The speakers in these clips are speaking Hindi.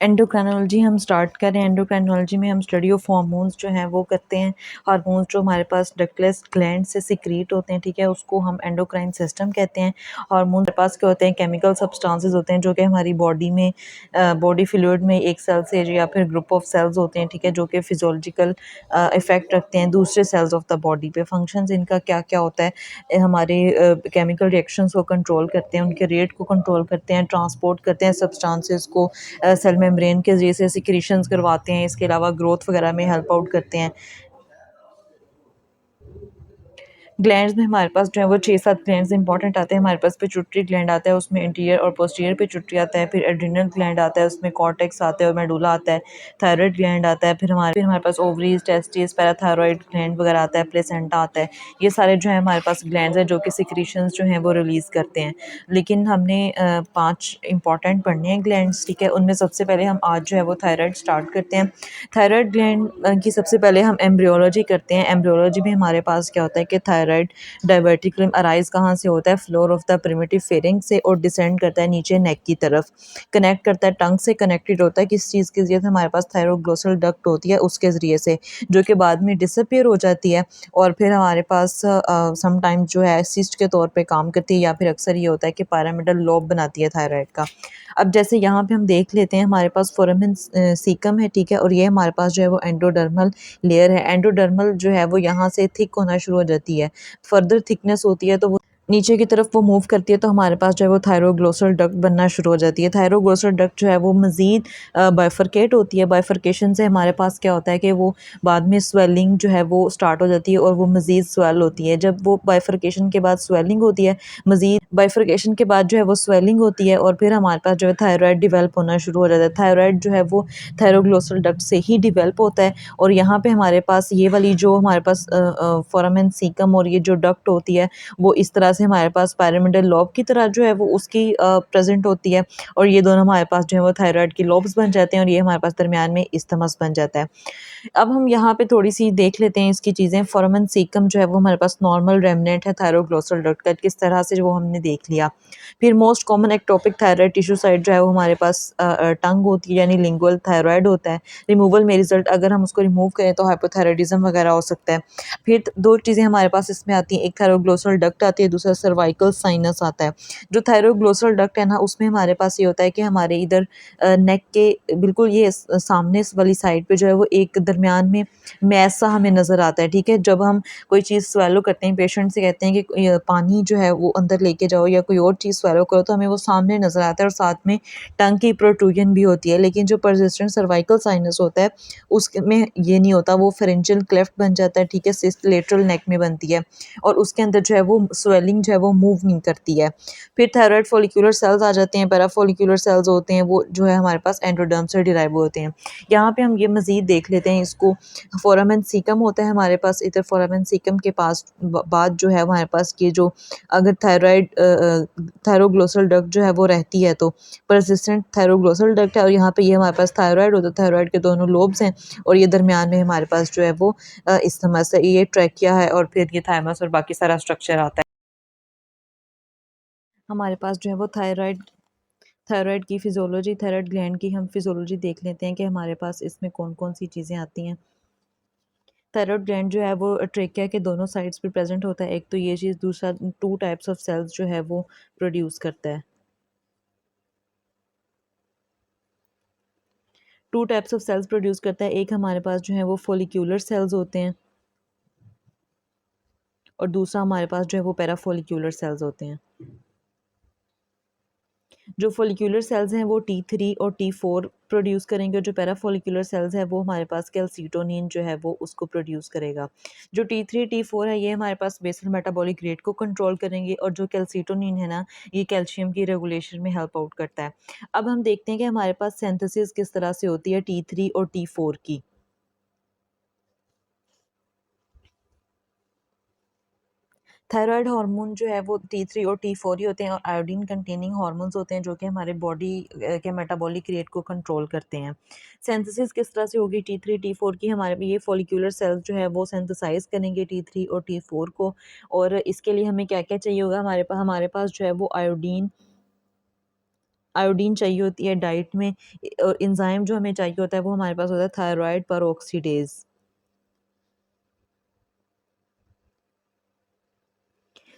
एंडोक्राइनोलॉजी हम स्टार्ट करें। एंडोक्राइनोलॉजी में हम स्टडी ऑफ हार्मोन्स जो हैं वो करते हैं। हार्मोन्स जो हमारे पास डक्टलेस ग्लैंड से सिक्रीट होते हैं, ठीक है, उसको हम एंडोक्राइन सिस्टम कहते हैं। हार्मोन्स हमारे पास क्या होते हैं, केमिकल सब्सटेंसेस होते हैं जो कि हमारी बॉडी में बॉडी फ्लूइड में एक सेल से या फिर ग्रुप ऑफ सेल्स होते हैं, ठीक है, जो कि फिजियोलॉजिकल इफेक्ट रखते हैं दूसरे सेल्स ऑफ द बॉडी पे। फंक्शंस इनका क्या क्या होता है, हमारे केमिकल रिएक्शंस को कंट्रोल करते हैं, उनके रेट को कंट्रोल करते हैं, ट्रांसपोर्ट करते हैं सब्सटेंसेस को सेल मेम्ब्रेन के जरिए से सिक्रीशंस करवाते हैं। इसके अलावा ग्रोथ वगैरह में हेल्प आउट करते हैं। ग्लैंड्स में हमारे पास जो है वो 6-7 ग्लैंड्स इंपॉर्टेंट आते हैं। हमारे पास पिट्यूटरी ग्लैंड आता है, उसमें इंटीरियर और पोस्टीरियर पिट्यूटरी आता है। फिर एड्रिनल ग्लैंड आता है, उसमें कॉर्टेक्स आता है और मेडुला आता है। थायराइड ग्लैंड आता है। फिर हमारे पास ओवरीज, टेस्टिस, पैराथायरॉइड ग्लैंड वगैरह आता है, प्लेसेंटा आता है। ये सारे जो है हमारे पास ग्लैंड्स हैं जो कि सिक्रीशंस जो हैं वो रिलीज़ करते हैं। लेकिन हमने 5 इंपॉर्टेंट पढ़ने हैं ग्लैंड्स, ठीक है। उनमें सबसे पहले हम आज जो है वो थायराइड स्टार्ट करते हैं। थायराइड ग्लैंड की सबसे पहले हम एम्ब्रियोलॉजी करते हैं। एम्ब्रियोलॉजी में हमारे पास क्या होता है कि थायराइड डायवर्टिकुलम अराइज कहाँ से होता है, फ्लोर ऑफ द प्रिमिटिव फेरिंग से, और डिसेंड करता है नीचे नेक की तरफ, कनेक्ट करता है टंग से, कनेक्टेड होता है किस चीज़ के जरिए से, हमारे पास थायरोग्लोसल डक्ट होती है उसके ज़रिए से, जो कि बाद में डिसअपीयर हो जाती है और फिर हमारे पास समटाइम्स जो है सिस्ट के तौर पे काम करती है, या फिर अक्सर ये होता है कि पैरामिडल लोब बनाती है थायराइड का। अब जैसे यहाँ पे हम देख लेते हैं, हमारे पास फोरामेन सीकम है, ठीक है, और ये हमारे पास जो है वो एंडोडर्मल लेयर है। एंडोडर्मल जो है वो यहाँ से थिक होना शुरू हो जाती है, फर्दर थिकनेस होती है तो वो नीचे की तरफ वो मूव करती है, तो हमारे पास जो है वो थायरोग्लोसल डक्ट बनना शुरू हो जाती है। थायरोग्लोसल डक्ट जो है वो मज़ीद बाइफरकेट होती है। बाइफरकेशन से हमारे पास क्या होता है कि वो बाद में स्वेलिंग जो है वो स्टार्ट हो जाती है और वो मज़ीद स्वेल होती है। जब वो बाइफरकेशन के बाद स्वेलिंग होती है, मज़ीद बाइफरकेशन के बाद जो है वो स्वेलिंग होती है और फिर हमारे पास जो है थायराइड डिवेल्प होना शुरू हो जाता है। थायराइड जो है वो थायरोग्लोसल डक्ट से ही डिवेल्प होता है और यहाँ पे हमारे पास ये वाली जो हमारे पास फोरामेन सीकम और ये जो डक्ट होती है वो इस तरह से हमारे पास पैरामिडल लोब की तरह जो है वो उसकी प्रेजेंट होती है, और ये दोनों हमारे पास जो है वो थायराइड की लोब्स बन जाते हैं और ये हमारे पास दरमियान में इस्थमस बन जाता है। अब हम यहाँ पे थोड़ी सी देख लेते हैं इसकी चीज़ें। फोरामेन सीकम जो है वो हमारे पास नॉर्मल रेमनेंट है थायरोग्लोसल डक्ट का, किस तरह से वो हमने देख लिया। फिर most common ectopic thyroid tissue site जो है वो हमारे पास टंग होती है, यानी लिंगुअल थायराइड होता है। रिमूवल में रिजल्ट अगर हम उसको रिमूव करें तो हाइपोथायराइडिज्म वगैरह हो सकता है। फिर 2 चीज़ें हमारे पास इसमें आती हैं, एक थायरोग्लोसल डक्ट आती है, दूसरा सर्वाइकल साइनस आता है। जो थायरोग्लोसल डक्ट है ना, उसमें हमारे पास ये होता है कि हमारे इधर नेक के बिल्कुल ये सामने वाली साइड पे जो है वो एक दरमियान में मैस सा हमें नज़र आता है, ठीक है। जब हम कोई चीज़ स्वेलो करते हैं, पेशेंट से कहते हैं कि पानी जो है वो अंदर लेके जाओ या कोई और चीज़ स्वेलो करो, तो हमें वो सामने नज़र आता है और साथ में टंग की प्रोट्रूजन भी होती है। लेकिन जो परसिस्टेंट सर्वाइकल साइनस होता है उसमें ये नहीं होता, वो फेरेंजियल क्लेफ्ट बन जाता है, ठीक है, सिस्ट लेटरल नेक में बनती है और उसके अंदर जो है वो स्वेलिंग जो है वो मूव नहीं करती है। फिर थायराइड फॉलिक्यूलर सेल्स आ जाते हैं, पैराफॉलिक्यूलर सेल्स होते हैं, वो जो है हमारे पास एंडोडर्म से डिराइव होते हैं। यहाँ पे हम ये मज़ीद देख लेते हैं इसको। फोरामेन सीकम होता है हमारे पास, इधर फोरामेन सीकम के पास बाद जो है हमारे पास ये जो अगर थायराइड थायरोग्लोसल डक्ट जो है वो रहती है तो परसिस्टेंट थायरोग्लोसल डक्ट है, और यहाँ पे ये हमारे पास थायराइड होता है। थायराइड के दोनों लोब्स हैं और ये दरमियान में हमारे पास जो है वो इस्थमस है, ये ट्रैकिया है और फिर ये थाइमस और बाकी सारा स्ट्रक्चर आता है। हमारे पास जो है वो थायराइड थायराइड की फिजियोलॉजी, थायराइड ग्लैंड की हम फिजियोलॉजी देख लेते हैं कि हमारे पास इसमें कौन कौन सी चीज़ें आती हैं। थायराइड ग्लैंड जो है वो ट्रेकिया के दोनों साइड्स पे प्रेजेंट होता है, एक तो ये चीज़, दूसरा 2 टाइप्स ऑफ सेल्स जो है वो प्रोड्यूस करता है। 2 टाइप्स ऑफ सेल्स प्रोड्यूस करता है, एक हमारे पास जो है वो फॉलिक्यूलर सेल्स होते हैं और दूसरा हमारे पास जो है वो पैराफॉलिक्यूलर सेल्स होते हैं। जो फॉलिक्यूलर सेल्स हैं वो T3 और T4 प्रोड्यूस करेंगे, और जो पैराफॉलिक्यूलर सेल्स है वो हमारे पास कैल्सीटोनिन जो है वो उसको प्रोड्यूस करेगा। जो T3 T4 है ये हमारे पास बेसल मेटाबॉलिक रेट को कंट्रोल करेंगे, और जो कैल्सीटोनिन है ना, ये कैल्शियम की रेगुलेशन में हेल्प आउट करता है। अब हम देखते हैं कि हमारे पास सिंथेसिस किस तरह से होती है T3 और T4 की। थायराइड हार्मोन जो है वो T3 और T4 ही होते हैं, और आयोडीन कंटेनिंग हार्मोन्स होते हैं जो कि हमारे बॉडी के मेटाबॉलिक रेट को कंट्रोल करते हैं। सिंथेसिस किस तरह से होगी T3 T4 की, हमारे ये फॉलिक्यूलर सेल्स जो है वो सिंथेसाइज करेंगे T3 और T4 को, और इसके लिए हमें क्या क्या चाहिए होगा, हमारे पास जो है वो आयोडीन आयोडीन चाहिए होती है डाइट में, और एंजाइम जो हमें चाहिए होता है वो हमारे पास होता है थायराइड परऑक्सीडेज।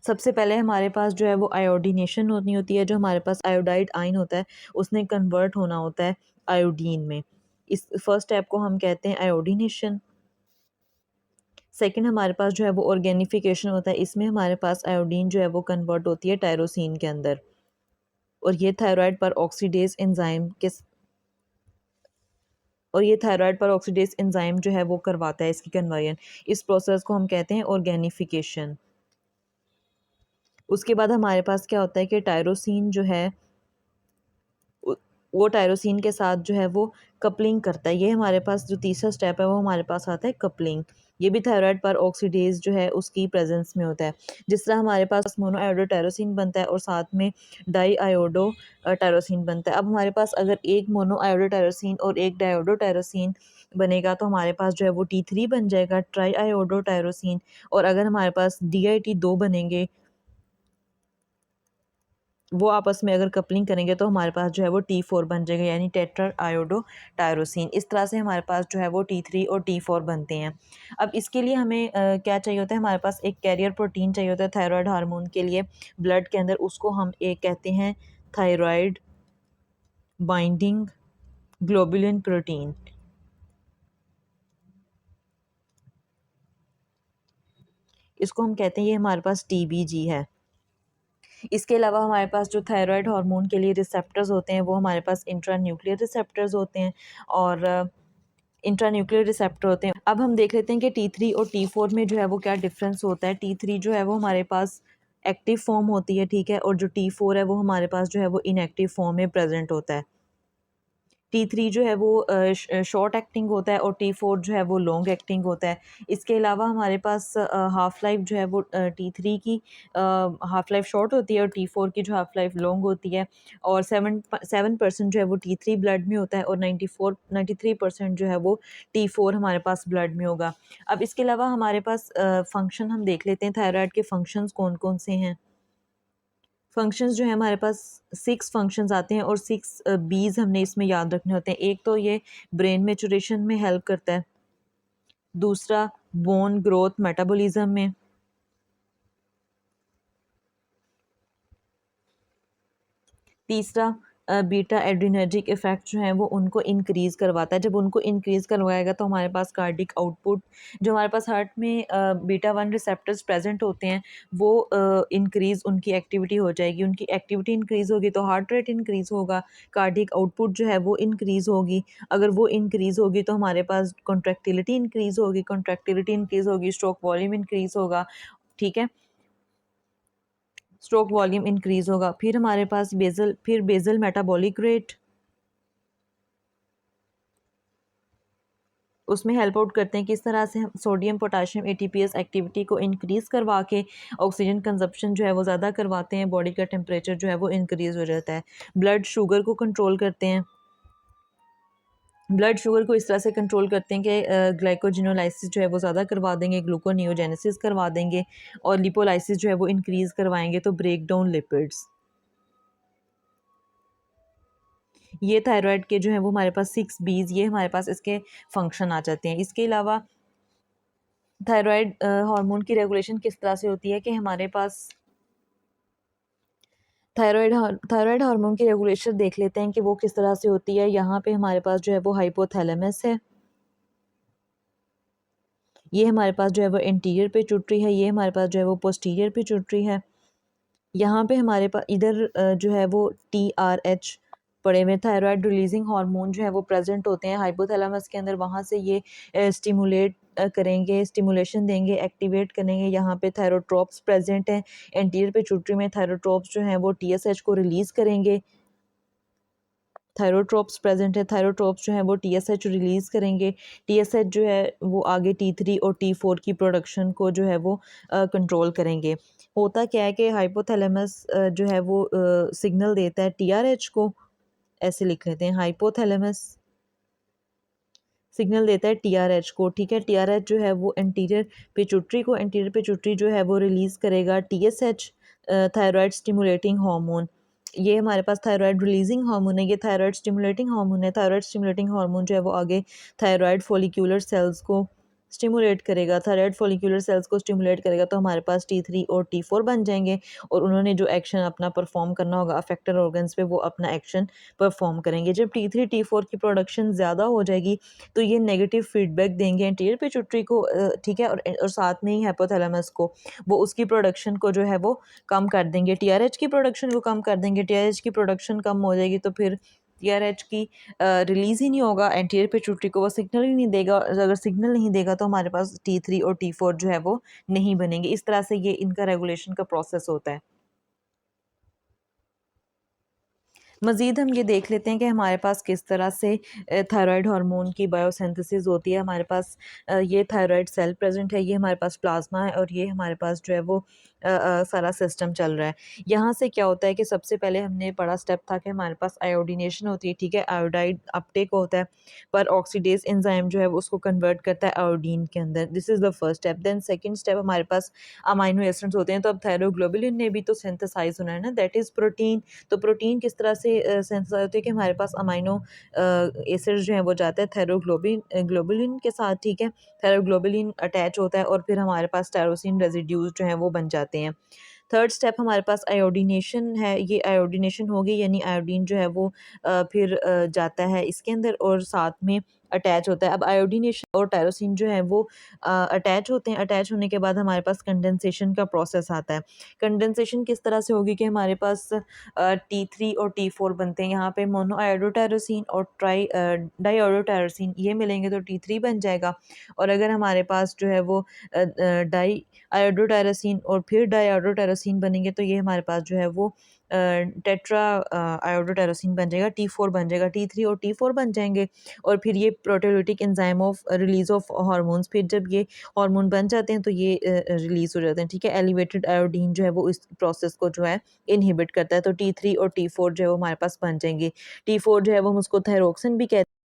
सबसे पहले हमारे पास जो है वो आयोडीनेशन होनी होती है, जो हमारे पास आयोडाइड आयन होता है उसने कन्वर्ट होना होता है आयोडीन में। इस फर्स्ट स्टेप को हम कहते हैं आयोडीनेशन। सेकंड हमारे पास जो है वो ऑर्गेनिफिकेशन होता है, इसमें हमारे पास आयोडीन जो है वो कन्वर्ट होती है टायरोसिन के अंदर, और ये थायराइड पर ऑक्सीडेज एंजाइम के और ये थायराइड पर ऑक्सीडेज एंजाइम जो है वो करवाता है इसकी कन्वर्जन। इस प्रोसेस को हम कहते हैं ऑर्गेनिफिकेशन। उसके बाद हमारे पास क्या होता है कि टायरोसिन जो है उ- वो टायरोसिन के साथ जो है वो कपलिंग करता है। ये हमारे पास जो तीसरा स्टेप है वो हमारे पास आता है कपलिंग। ये भी थायराइड पर ऑक्सीडेज जो है उसकी प्रेजेंस में होता है। जिस तरह हमारे पास मोनो आयोडो टायरोसिन बनता है और साथ में डाई आयोडो टायरोसिन बनता है। अब हमारे पास अगर एक मोनो आयोडो टायरोसिन और एक डायोडो टायरोसिन बनेगा तो हमारे पास जो है वो T3 बन जाएगा, ट्राई आयोडो टायरोसिन। और अगर हमारे पास DIT दो बनेंगे, वो आपस में अगर कपलिंग करेंगे तो हमारे पास जो है वो T4 बन जाएगा, यानी टेट्रा आयोडो टायरोसिन। इस तरह से हमारे पास जो है वो T3 और T4 बनते हैं। अब इसके लिए हमें क्या चाहिए होता है, हमारे पास एक कैरियर प्रोटीन चाहिए होता है थायराइड हार्मोन के लिए ब्लड के अंदर। उसको हम एक कहते हैं थायराइड बाइंडिंग ग्लोबुलिन प्रोटीन। इसको हम कहते हैं, ये हमारे पास TBG है। इसके अलावा हमारे पास जो थायराइड हार्मोन के लिए रिसेप्टर्स होते हैं वो हमारे पास इंट्रा न्यूक्लियर रिसेप्टर्स होते हैं, और इंट्रान्यूक्लियर रिसेप्टर होते हैं। अब हम देख लेते हैं कि T3 और T4 में जो है वो क्या डिफरेंस होता है। T3 जो है वो हमारे पास एक्टिव फॉर्म होती है, ठीक है, और जो T4 है वो हमारे पास जो है वो इनएक्टिव फॉर्म में प्रेजेंट होता है। T3 जो है वो शॉर्ट एक्टिंग होता है और T4 जो है वो लॉन्ग एक्टिंग होता है। इसके अलावा हमारे पास हाफ़ लाइफ जो है वो T3 की हाफ़ लाइफ शॉर्ट होती है और T4 की जो हाफ़ लाइफ लॉन्ग होती है। और 7% जो है वो T3 ब्लड में होता है और 93% जो है वो T4 हमारे पास ब्लड में होगा। अब इसके अलावा हमारे पास फंक्शन हम देख लेते हैं, थायराइड के फंक्शंस कौन कौन से हैं। फंक्शंस जो है हमारे पास 6 फंक्शंस आते हैं और 6 B's हमने इसमें याद रखने होते हैं। एक तो ये ब्रेन मेचुरेशन में हेल्प करता है, दूसरा बोन ग्रोथ मेटाबॉलिज्म में, तीसरा बीटा एड्रीनर्जिक इफेक्ट जो है वो उनको इंक्रीज़ करवाता है। जब उनको इंक्रीज़ करवाएगा तो हमारे पास कार्डिक आउटपुट, जो हमारे पास हार्ट में बीटा 1 रिसेप्टर्स प्रेजेंट होते हैं वो इंक्रीज़ उनकी एक्टिविटी हो जाएगी। उनकी एक्टिविटी इंक्रीज़ होगी तो हार्ट रेट इंक्रीज़ होगा, कार्डिक आउटपुट जो है वो इंक्रीज़ होगी। अगर वो इंक्रीज़ होगी तो हमारे पास कॉन्ट्रैक्टिलिटी इंक्रीज़ होगी, कॉन्ट्रैक्टिलिटी इंक्रीज़ होगी, स्ट्रोक वॉल्यूम इंक्रीज़ होगा, ठीक है, स्ट्रोक वॉल्यूम इंक्रीज होगा। फिर हमारे पास बेजल मेटाबॉलिक रेट, उसमें हेल्प आउट करते हैं किस तरह से हम सोडियम पोटाशियम ATPase एक्टिविटी को इंक्रीज़ करवा के ऑक्सीजन कंजप्शन जो है वो ज़्यादा करवाते हैं, बॉडी का टेम्परेचर जो है वो इंक्रीज़ हो जाता है। ब्लड शुगर को कंट्रोल करते हैं, ब्लड शुगर को इस तरह से कंट्रोल करते हैं कि ग्लाइकोजिनोलाइसिस जो है वो ज़्यादा करवा देंगे, ग्लूकोनियोजेनेसिस करवा देंगे, और लिपोलाइसिस जो है वो इंक्रीज़ करवाएंगे तो ब्रेक डाउन लिपिड्स। ये थायराइड के जो है वो हमारे पास 6 B's, ये हमारे पास इसके फंक्शन आ जाते हैं। इसके अलावा थायराइड हार्मोन की रेगुलेशन किस तरह से होती है कि हमारे पास थायराइड हार्मोन की रेगुलेशन देख लेते हैं कि वो किस तरह से होती है। यहाँ पे हमारे पास जो है वो हाइपोथैलेमस है, ये हमारे पास जो है वो इंटीरियर पिट्यूटरी है, ये हमारे पास जो है वो पोस्टीरियर पिट्यूटरी है। यहाँ पे हमारे पास इधर जो है वो TRH पड़े हुए थायराइड रिलीजिंग हार्मोन जो है वो प्रेजेंट होते हैं हाइपोथैलेमस के अंदर। वहाँ से ये स्टिमुलेट करेंगे, स्टिमुलेशन देंगे, एक्टिवेट करेंगे। यहाँ पे थायरोट्रोप्स प्रेजेंट हैं एंटीरियर पिट्यूटरी में। थायरोट्रोप्स जो हैं वो TSH को रिलीज़ करेंगे, थायरोट्रोप्स प्रेजेंट है, थायरोट्रोप्स जो है वो TSH रिलीज़ करेंगे। TSH जो है वो आगे T3 और T4 की प्रोडक्शन को जो है वो कंट्रोल करेंगे। होता क्या है कि हाइपोथैलेमस जो है वो सिग्नल देता है TRH को, ऐसे लिख लेते हैं, हाइपोथैलेमस सिग्नल देता है TRH को, ठीक है। TRH जो है वो एंटीरियर पिट्यूटरी जो है वो रिलीज़ करेगा TSH, थायराइड स्टिमुलेटिंग हार्मोन। ये हमारे पास थायराइड रिलीजिंग हार्मोन है, ये थायराइड स्टिमुलेटिंग हार्मोन है। थायराइड स्टिमुलेटिंग हार्मोन जो है वो आगे थायराइड फॉलिक्यूलर सेल्स को स्टिमुलेट करेगा, थायराइड फॉलिक्यूलर सेल्स को स्टिमुलेट करेगा, तो हमारे पास T3 और T4 बन जाएंगे और उन्होंने जो एक्शन अपना परफॉर्म करना होगा अफेक्टेड ऑर्गन्स पे, वो अपना एक्शन परफॉर्म करेंगे। जब T3 T4 की प्रोडक्शन ज़्यादा हो जाएगी तो ये नेगेटिव फीडबैक देंगे एंटीरियर पिट्यूटरी को, ठीक है, और साथ में ही हाइपोथैलेमस को, वो उसकी प्रोडक्शन को जो है वो कम कर देंगे, टीआरएच की प्रोडक्शन को कम कर देंगे। टीआरएच की प्रोडक्शन कम हो जाएगी तो फिर टीआरएच की रिलीज़ ही नहीं होगा एंटीरियर पिट्यूटरी को, वो सिग्नल ही नहीं देगा, और अगर सिग्नल नहीं देगा तो हमारे पास T3 और T4 जो है वो नहीं बनेंगे। इस तरह से ये इनका रेगुलेशन का प्रोसेस होता है। मज़ीद हम ये देख लेते हैं कि हमारे पास किस तरह से थायराइड हार्मोन की बायोसिंथेसिस होती है। हमारे पास ये थायराइड सेल प्रेजेंट है, ये हमारे पास प्लाज्मा है, और ये हमारे पास जो है वो सारा सिस्टम चल रहा है। यहाँ से क्या होता है कि सबसे पहले हमने पढ़ा स्टेप था कि हमारे पास आयोडीनेशन होती है, ठीक है, आयोडाइड अपटेक होता है, पर ऑक्सीडेज एंजाइम जो है वो उसको कन्वर्ट करता है आयोडीन के अंदर। This is the first step. Then second step हमारे पास अमाइनो एसिड्स होते हैं, तो अब थायरोग्लोबुलिन ने भी तो सिंथेसाइज होना है ना, दैट इज़ प्रोटीन। तो प्रोटीन किस तरह से सेंसाइज होती है कि हमारे पास अमाइनो एसिड्स जो हैं वो जाते हैं ग्लोबुलिन के साथ, ठीक है, थायरोग्लोबुलिन अटैच होता है और फिर हमारे पास टायरोसिन रेजिड्यूज जो हैं वो बन जाते हैं। थर्ड स्टेप हमारे पास आयोडीनेशन है, ये आयोडीनेशन होगी यानी आयोडीन जो है वो फिर जाता है इसके अंदर और साथ में अटैच होता है। अब आयोडीनेशन और टायरोसिन जो है वो अटैच होते हैं, अटैच होने के बाद हमारे पास कंडेंसेशन का प्रोसेस आता है। कंडेंसेशन किस तरह से होगी कि हमारे पास T3 और T4 बनते हैं, यहाँ पे मोनो आयोडोटायरोसिन और डाई आयोडोटायरोसिन ये मिलेंगे तो T3 बन जाएगा, और अगर हमारे पास जो है वो डाई आयोडोटायरोसिन और फिर डाई आयोडोटायरोसिन बनेंगे तो ये हमारे पास जो है वो टेट्रा आयोडोटायरोसिन बन जाएगा, T4 बन जाएगा, T3 और T4 बन जाएंगे, और फिर ये proteolytic enzyme of release of hormones, फिर जब ये हार्मोन बन जाते हैं तो ये रिलीज हो जाते हैं, ठीक है। एलिवेटेड आयोडीन जो है वो इस प्रोसेस को जो है इनहिबिट करता है, तो T3 और T4 जो है वो हमारे पास बन जाएंगे। T4 जो है वो हम उसको थायरोक्सिन भी कहते हैं।